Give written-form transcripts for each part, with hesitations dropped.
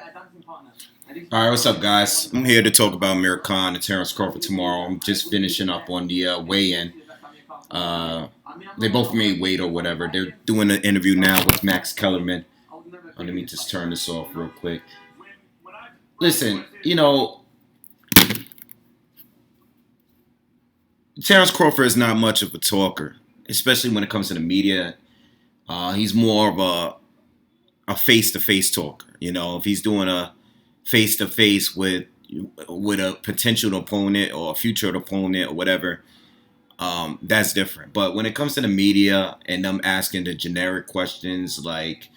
All right, what's up, guys? I'm here to talk about Amir Khan and Terence Crawford tomorrow. I'm just finishing up on the weigh-in. Uh, they both made weight or whatever. They're doing an interview now with Max Kellerman. Let me just turn this off real quick. Listen, Terence Crawford is not much of a talker, especially when it comes to the media. He's more of a face-to-face talker. If he's doing a face-to-face with a potential opponent or a future opponent or whatever, that's different. But when it comes to the media and them asking the generic questions like,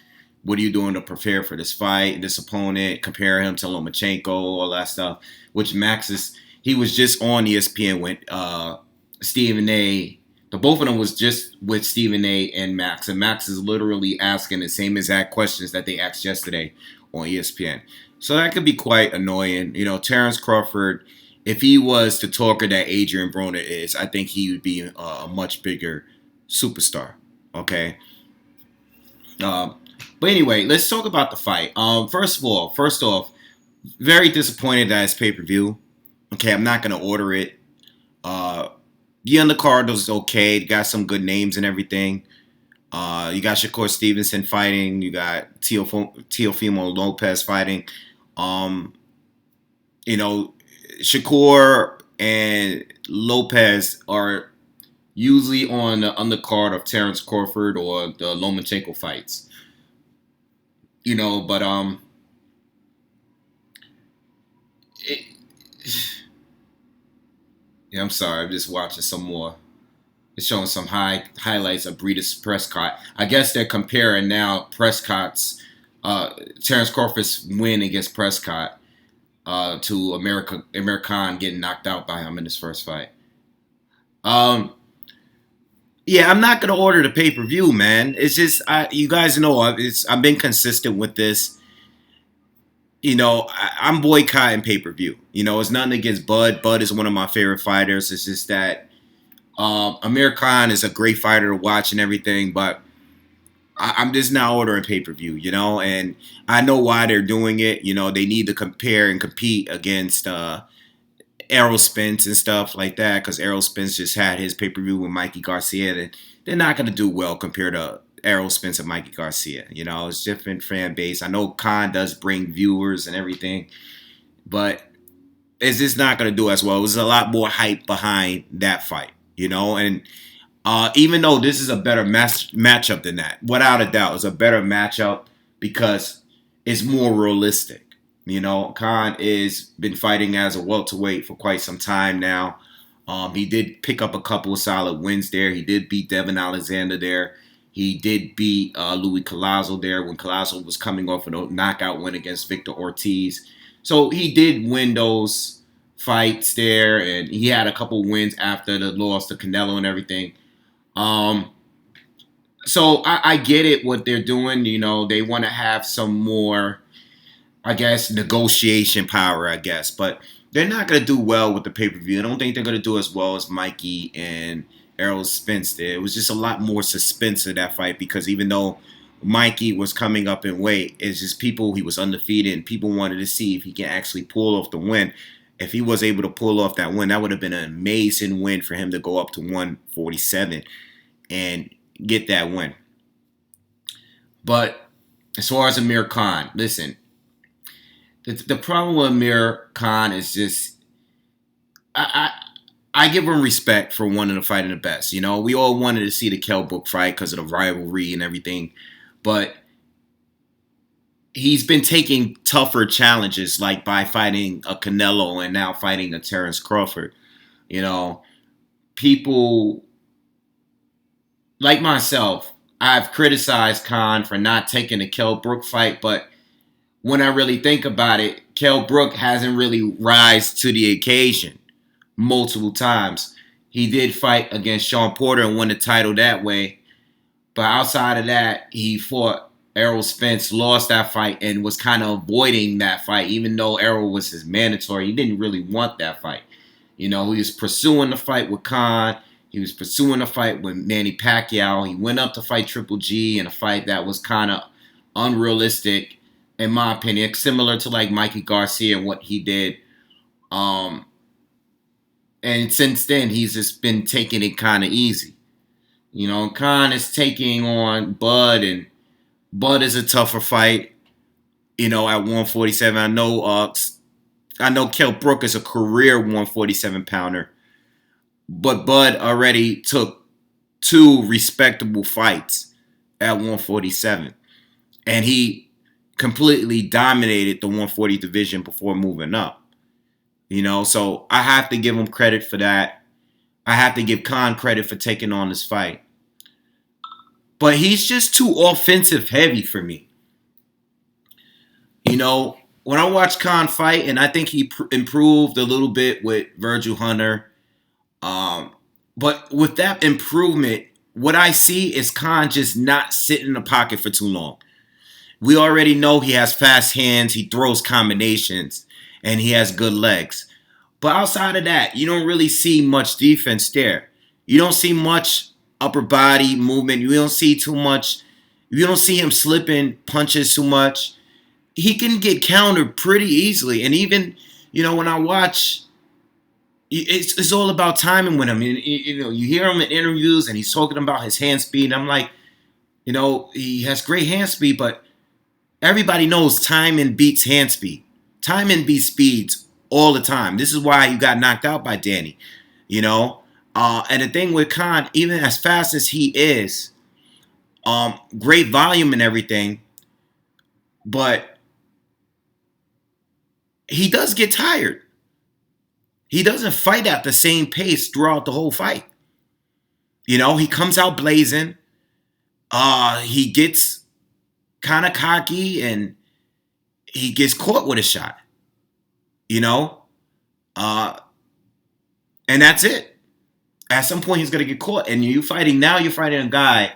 what are you doing to prepare for this fight, this opponent, compare him to Lomachenko, all that stuff, which he was just on ESPN with Stephen A. The both of them was just with Stephen A. and Max is literally asking the same exact questions that they asked yesterday on ESPN. So that could be quite annoying. Terence Crawford, if he was the talker that Adrian Broner is, I think he would be a much bigger superstar. Okay. But anyway, let's talk about the fight. First off, very disappointed that it's pay-per-view. Okay, I'm not going to order it. The undercard was okay. It got some good names and everything. You got Shakur Stevenson fighting. You got Teofimo Lopez fighting. Shakur and Lopez are usually on the undercard of Terence Crawford or the Lomachenko fights. But I'm sorry. I'm just watching some more. It's showing some highlights of Breida Prescott. I guess they're comparing now Terence Crawford's win against Prescott to Amir Khan getting knocked out by him in his first fight. Yeah, I'm not gonna order the pay-per-view, man. It's just you guys know I've been consistent with this. I'm boycotting pay-per-view. It's nothing against Bud. Bud is one of my favorite fighters. It's just that Amir Khan is a great fighter to watch and everything, but I'm just not ordering pay-per-view, and I know why they're doing it. They need to compare and compete against Errol Spence and stuff like that, because Errol Spence just had his pay-per-view with Mikey Garcia, and they're not going to do well compared to Errol Spence and Mikey Garcia. It's different fan base. I know Khan does bring viewers and everything, but it's just not going to do as well. There's a lot more hype behind that fight, and even though this is a better matchup than that, without a doubt, it's a better matchup because it's more realistic. Khan is been fighting as a welterweight for quite some time now. He did pick up a couple of solid wins there. He did beat Devin Alexander there. He did beat Louis Collazo there when Collazo was coming off a knockout win against Victor Ortiz. So he did win those fights there, and he had a couple wins after the loss to Canelo and everything. So I get it what they're doing. They want to have some more, I guess, negotiation power, I guess. But they're not going to do well with the pay-per-view. I don't think they're going to do as well as Mikey and Errol Spence did. It was just a lot more suspense in that fight because even though Mikey was coming up in weight, it's just he was undefeated, and people wanted to see if he can actually pull off the win. If he was able to pull off that win, that would have been an amazing win for him to go up to 147 and get that win. But as far as Amir Khan, listen, the problem with Amir Khan is just I give him respect for wanting to fight in the best. We all wanted to see the Kell Brook fight because of the rivalry and everything, but he's been taking tougher challenges, like by fighting a Canelo and now fighting a Terence Crawford. People like myself, I've criticized Khan for not taking the Kell Brook fight, but when I really think about it, Kell Brook hasn't really rise to the occasion multiple times. He did fight against Sean Porter and won the title that way, but outside of that, he fought Errol Spence, lost that fight, and was kind of avoiding that fight, even though Errol was his mandatory. He didn't really want that fight. He was pursuing the fight with Khan. He was pursuing a fight with Manny Pacquiao. He went up to fight Triple G in a fight that was kind of unrealistic in my opinion, similar to like Mikey Garcia and what he did. Um, and since then, he's just been taking it kind of easy. Khan is taking on Bud, and Bud is a tougher fight. At 147, I know Kell Brook is a career 147 pounder, but Bud already took two respectable fights at 147, and he completely dominated the 140 division before moving up. So I have to give him credit for that. I have to give Khan credit for taking on this fight. But he's just too offensive heavy for me. When I watch Khan fight, and I think he improved a little bit with Virgil Hunter, but with that improvement, what I see is Khan just not sitting in the pocket for too long. We already know he has fast hands, he throws combinations, and he has good legs. But outside of that, you don't really see much defense there. You don't see much upper body movement. You don't see too much. You don't see him slipping punches too much. He can get countered pretty easily. And even, when I watch, it's all about timing with him. You hear him in interviews and he's talking about his hand speed. And I'm like, he has great hand speed, but everybody knows timing beats hand speed. Timing beats speeds all the time. This is why you got knocked out by Danny, And the thing with Khan, even as fast as he is, great volume and everything, but he does get tired. He doesn't fight at the same pace throughout the whole fight. He comes out blazing. He gets kind of cocky and he gets caught with a shot. And that's it. At some point, he's going to get caught. And you're fighting a guy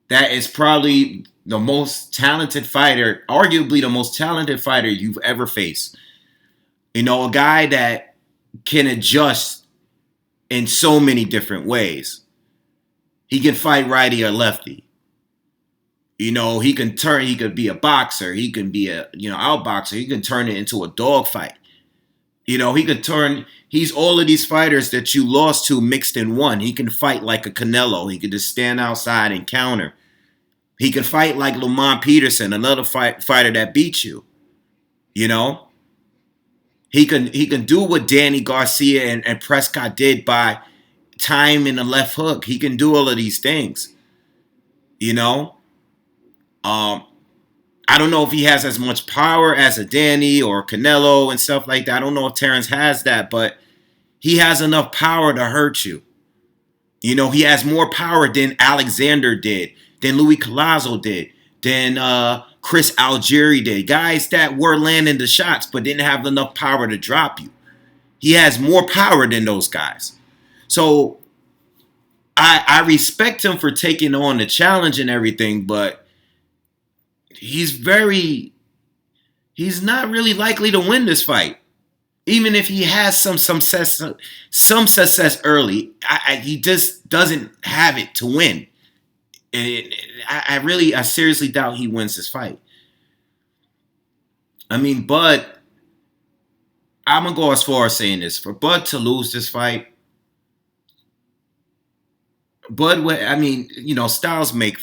that is probably the most talented fighter, arguably the most talented fighter you've ever faced. A guy that can adjust in so many different ways. He can fight righty or lefty. He could be a boxer. He can be a, outboxer. He can turn it into a dog fight. He's all of these fighters that you lost to mixed in one. He can fight like a Canelo. He can just stand outside and counter. He can fight like Lamont Peterson, another fighter that beat you. He can do what Danny Garcia and Prescott did by timing the left hook. He can do all of these things. I don't know if he has as much power as a Danny or Canelo and stuff like that. I don't know if Terence has that, but he has enough power to hurt you. He has more power than Alexander did, than Louis Collazo did, than Chris Algieri did. Guys that were landing the shots but didn't have enough power to drop you. He has more power than those guys. So I respect him for taking on the challenge and everything, but he's not really likely to win this fight. Even if he has some success early, he just doesn't have it to win. And I seriously doubt he wins this fight. I mean, Bud, I'm going to go as far as saying this. For Bud to lose this fight, styles make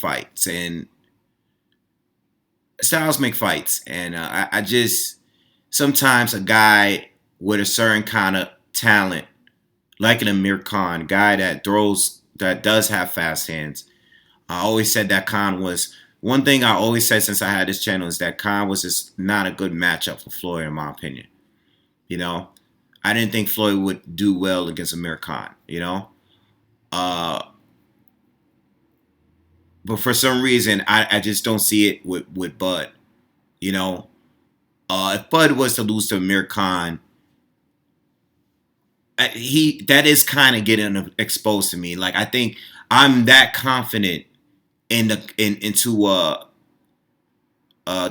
fights. And I just, sometimes a guy with a certain kind of talent, like an Amir Khan, guy that does have fast hands. I always said that Khan was, one thing I always said since I had this channel is that Khan was just not a good matchup for Floyd, in my opinion. I didn't think Floyd would do well against Amir Khan, But for some reason, I just don't see it with Bud. If Bud was to lose to Amir Khan, that is kind of getting exposed to me. Like, I think I'm that confident into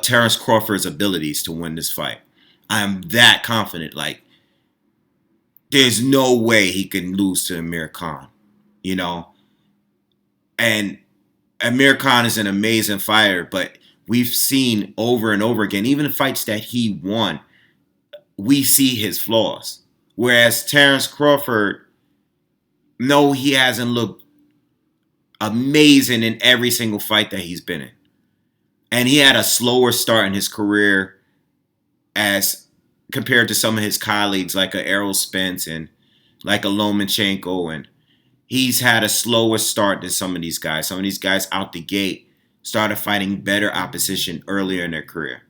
Terence Crawford's abilities to win this fight. I'm that confident. Like, there's no way he can lose to Amir Khan, And Amir Khan is an amazing fighter, but we've seen over and over again, even the fights that he won, we see his flaws. Whereas Terence Crawford, no, he hasn't looked amazing in every single fight that he's been in. And he had a slower start in his career as compared to some of his colleagues like a Errol Spence and like a Lomachenko. And he's had a slower start than some of these guys. Some of these guys out the gate started fighting better opposition earlier in their career.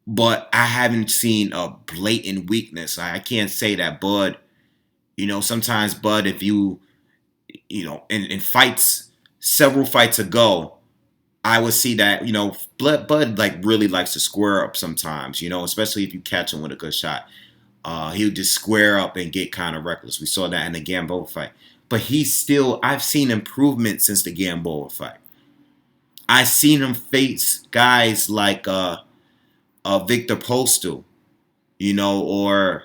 But I haven't seen a blatant weakness. I can't say that Bud, sometimes Bud, if in fights, several fights ago, I would see that, Bud like really likes to square up sometimes, especially if you catch him with a good shot. He would just square up and get kind of reckless. We saw that in the Gamboa fight. But I've seen improvement since the Gamboa fight. I've seen him face guys like Victor Postal, or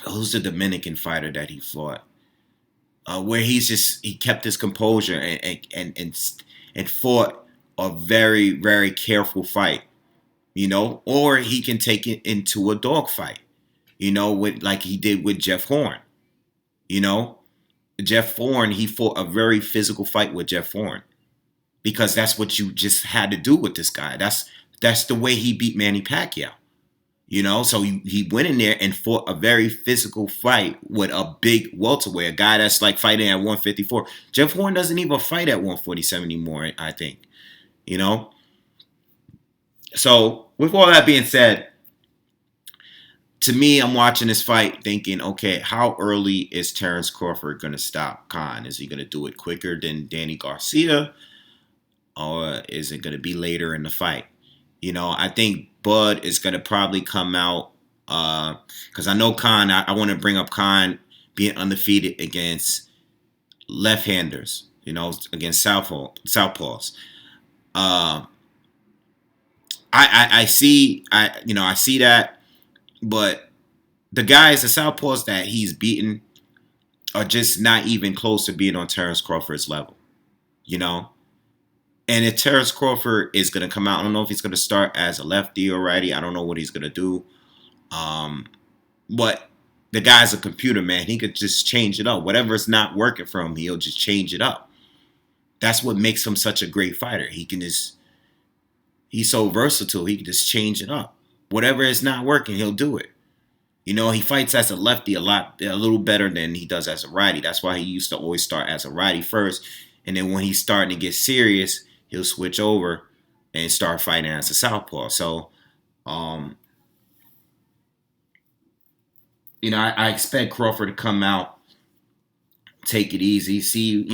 who's the Dominican fighter that he fought? Where he kept his composure and fought a very, very careful fight, or he can take it into a dogfight, with like he did with Jeff Horn. Jeff Horn, he fought a very physical fight with Jeff Horn because that's what you just had to do with this guy. That's the way he beat Manny Pacquiao. So he went in there and fought a very physical fight with a big welterweight, a guy that's like fighting at 154. Jeff Horn doesn't even fight at 147 anymore, I think. So with all that being said, to me, I'm watching this fight thinking, okay, how early is Terence Crawford going to stop Khan? Is he going to do it quicker than Danny Garcia? Or is it going to be later in the fight? I think Bud is going to probably come out because I know Khan, I want to bring up Khan being undefeated against left-handers, against southpaws. I see that, but the guys, the southpaws that he's beaten are just not even close to being on Terence Crawford's level, And if Terence Crawford is going to come out, I don't know if he's going to start as a lefty or righty. I don't know what he's going to do. But the guy's a computer, man. He could just change it up. Whatever's not working for him, he'll just change it up. That's what makes him such a great fighter. He's so versatile. He can just change it up. Whatever is not working, he'll do it. He fights as a lefty a little better than he does as a righty. That's why he used to always start as a righty first. And then when he's starting to get serious, he'll switch over and start fighting as a southpaw. So, I expect Crawford to come out, take it easy, see,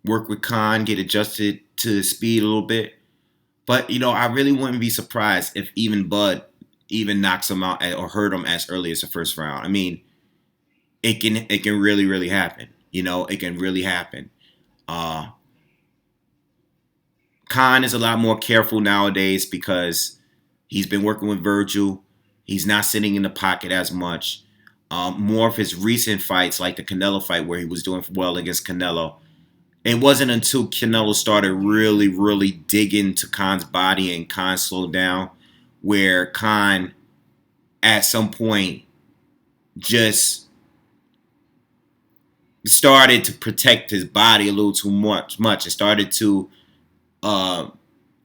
work with Khan, get adjusted to his speed a little bit. But, I really wouldn't be surprised if even Bud even knocks him out or hurt him as early as the first round. I mean, it can really, really happen. It can really happen. Khan is a lot more careful nowadays because he's been working with Virgil. He's not sitting in the pocket as much. More of his recent fights, like the Canelo fight where he was doing well against Canelo, it wasn't until Canelo started really, really digging to Khan's body and Khan slowed down where Khan at some point just started to protect his body a little too much. It started to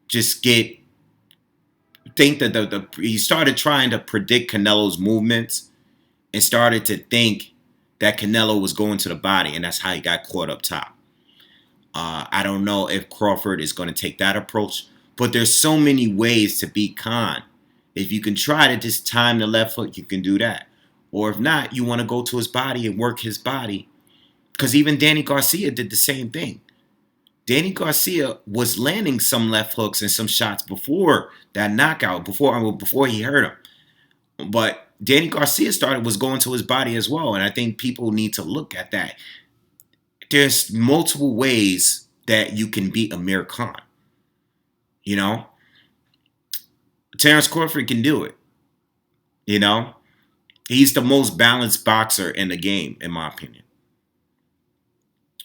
just think that he started trying to predict Canelo's movements and started to think that Canelo was going to the body, and that's how he got caught up top. I don't know if Crawford is going to take that approach, but there's so many ways to beat Khan. If you can try to just time the left hook, you can do that. Or if not, you want to go to his body and work his body. Because even Danny Garcia did the same thing. Danny Garcia was landing some left hooks and some shots before that knockout, before he hurt him. But Danny Garcia was going to his body as well, and I think people need to look at that. There's multiple ways that you can beat Amir Khan. Terence Crawford can do it. He's the most balanced boxer in the game, in my opinion.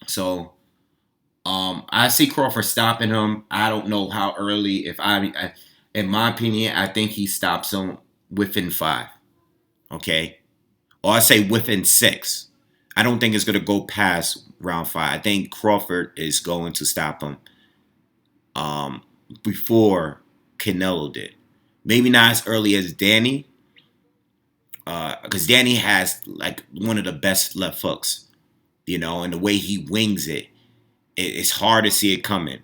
So, I see Crawford stopping him. I don't know how early. In my opinion, I think he stops him within 5. Okay, or I say within 6. I don't think it's gonna go past round 5. I think Crawford is going to stop him um, before Canelo did. Maybe not as early as Danny, because Danny has like one of the best left hooks, and the way he wings it's hard to see it coming,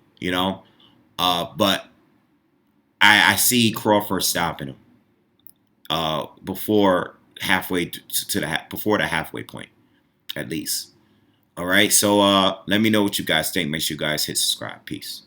But I see Crawford stopping him before halfway to the before the halfway point, at least. All right, so let me know what you guys think. Make sure you guys hit subscribe. Peace.